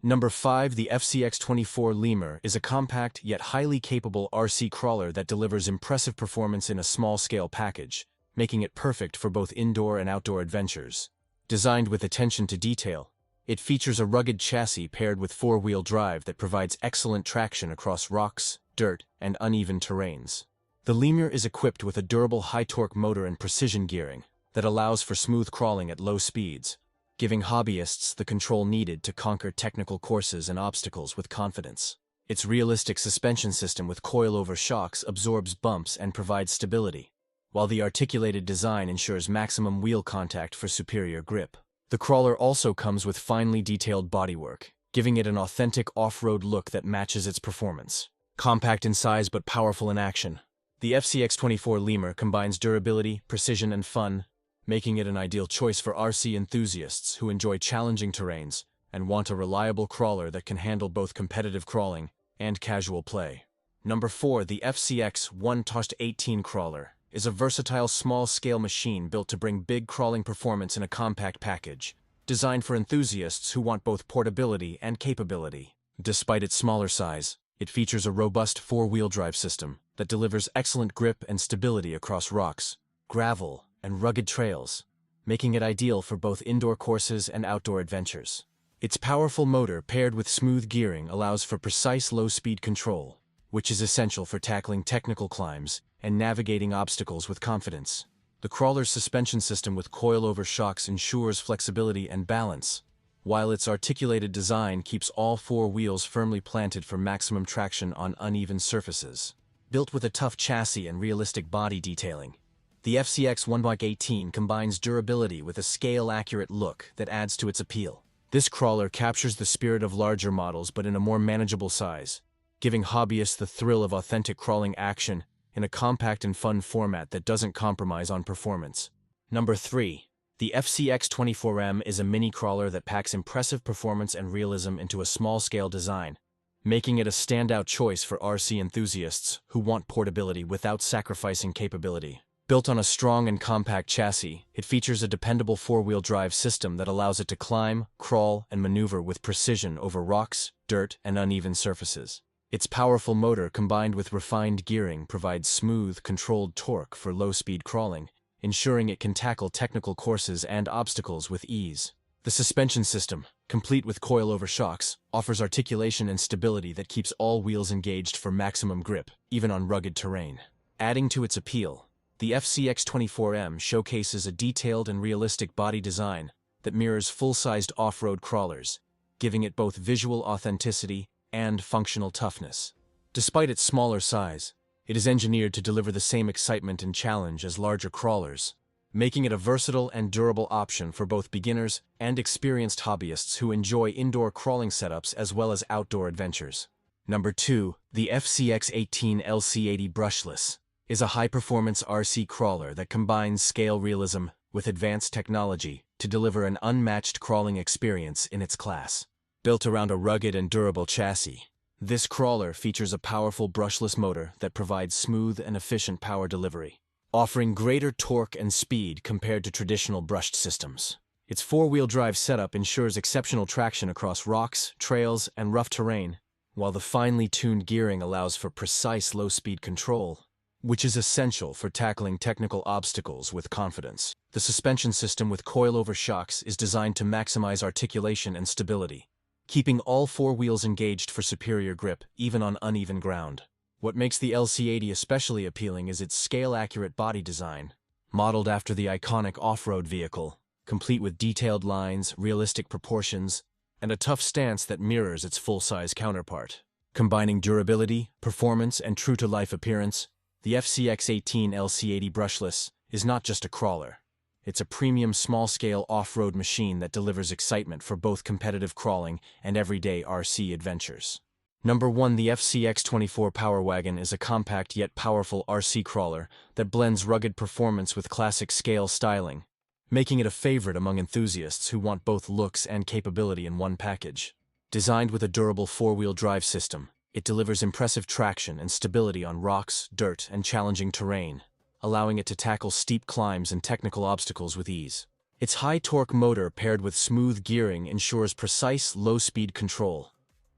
Number 5. The FCX-24 Lemur is a compact yet highly capable RC crawler that delivers impressive performance in a small-scale package, making it perfect for both indoor and outdoor adventures. Designed with attention to detail, it features a rugged chassis paired with four-wheel drive that provides excellent traction across rocks, dirt, and uneven terrains. The Lemur is equipped with a durable high-torque motor and precision gearing that allows for smooth crawling at low speeds, giving hobbyists the control needed to conquer technical courses and obstacles with confidence. Its realistic suspension system with coilover shocks absorbs bumps and provides stability, while the articulated design ensures maximum wheel contact for superior grip. The crawler also comes with finely detailed bodywork, giving it an authentic off-road look that matches its performance. Compact in size but powerful in action, the FCX-24 Lemur combines durability, precision, and fun, making it an ideal choice for RC enthusiasts who enjoy challenging terrains and want a reliable crawler that can handle both competitive crawling and casual play. Number 4. The FCX-1-18 Crawler is a versatile small-scale machine built to bring big crawling performance in a compact package, designed for enthusiasts who want both portability and capability. Despite its smaller size, it features a robust four-wheel drive system that delivers excellent grip and stability across rocks, gravel, and rugged trails, making it ideal for both indoor courses and outdoor adventures. Its powerful motor paired with smooth gearing allows for precise low-speed control, which is essential for tackling technical climbs and navigating obstacles with confidence. The crawler's suspension system with coilover shocks ensures flexibility and balance, while its articulated design keeps all four wheels firmly planted for maximum traction on uneven surfaces. Built with a tough chassis and realistic body detailing, the FCX-1-18 combines durability with a scale-accurate look that adds to its appeal. This crawler captures the spirit of larger models but in a more manageable size, giving hobbyists the thrill of authentic crawling action in a compact and fun format that doesn't compromise on performance. Number 3. The FCX-24M is a mini crawler that packs impressive performance and realism into a small-scale design, making it a standout choice for RC enthusiasts who want portability without sacrificing capability. Built on a strong and compact chassis, it features a dependable four-wheel drive system that allows it to climb, crawl, and maneuver with precision over rocks, dirt, and uneven surfaces. Its powerful motor combined with refined gearing provides smooth, controlled torque for low-speed crawling, ensuring it can tackle technical courses and obstacles with ease. The suspension system, complete with coilover shocks, offers articulation and stability that keeps all wheels engaged for maximum grip, even on rugged terrain. Adding to its appeal, the FCX-24M showcases a detailed and realistic body design that mirrors full-sized off-road crawlers, giving it both visual authenticity and functional toughness. Despite its smaller size, it is engineered to deliver the same excitement and challenge as larger crawlers, making it a versatile and durable option for both beginners and experienced hobbyists who enjoy indoor crawling setups as well as outdoor adventures. Number 2. The FCX-18 LC80 Brushless is a high-performance RC crawler that combines scale realism with advanced technology to deliver an unmatched crawling experience in its class. Built around a rugged and durable chassis, this crawler features a powerful brushless motor that provides smooth and efficient power delivery, offering greater torque and speed compared to traditional brushed systems. Its four-wheel drive setup ensures exceptional traction across rocks, trails, and rough terrain, while the finely tuned gearing allows for precise low-speed control, which is essential for tackling technical obstacles with confidence. The suspension system with coilover shocks is designed to maximize articulation and stability, keeping all four wheels engaged for superior grip, even on uneven ground. What makes the LC80 especially appealing is its scale-accurate body design, modeled after the iconic off-road vehicle, complete with detailed lines, realistic proportions, and a tough stance that mirrors its full-size counterpart. Combining durability, performance, and true-to-life appearance, the FCX-18 LC80 Brushless is not just a crawler. It's a premium small-scale off-road machine that delivers excitement for both competitive crawling and everyday RC adventures. Number 1. The FCX-24 Power Wagon is a compact yet powerful RC crawler that blends rugged performance with classic scale styling, making it a favorite among enthusiasts who want both looks and capability in one package. Designed with a durable four-wheel drive system, it delivers impressive traction and stability on rocks, dirt, and challenging terrain, allowing it to tackle steep climbs and technical obstacles with ease. Its high-torque motor paired with smooth gearing ensures precise, low-speed control,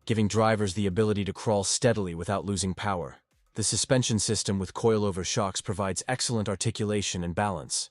giving drivers the ability to crawl steadily without losing power. The suspension system with coilover shocks provides excellent articulation and balance,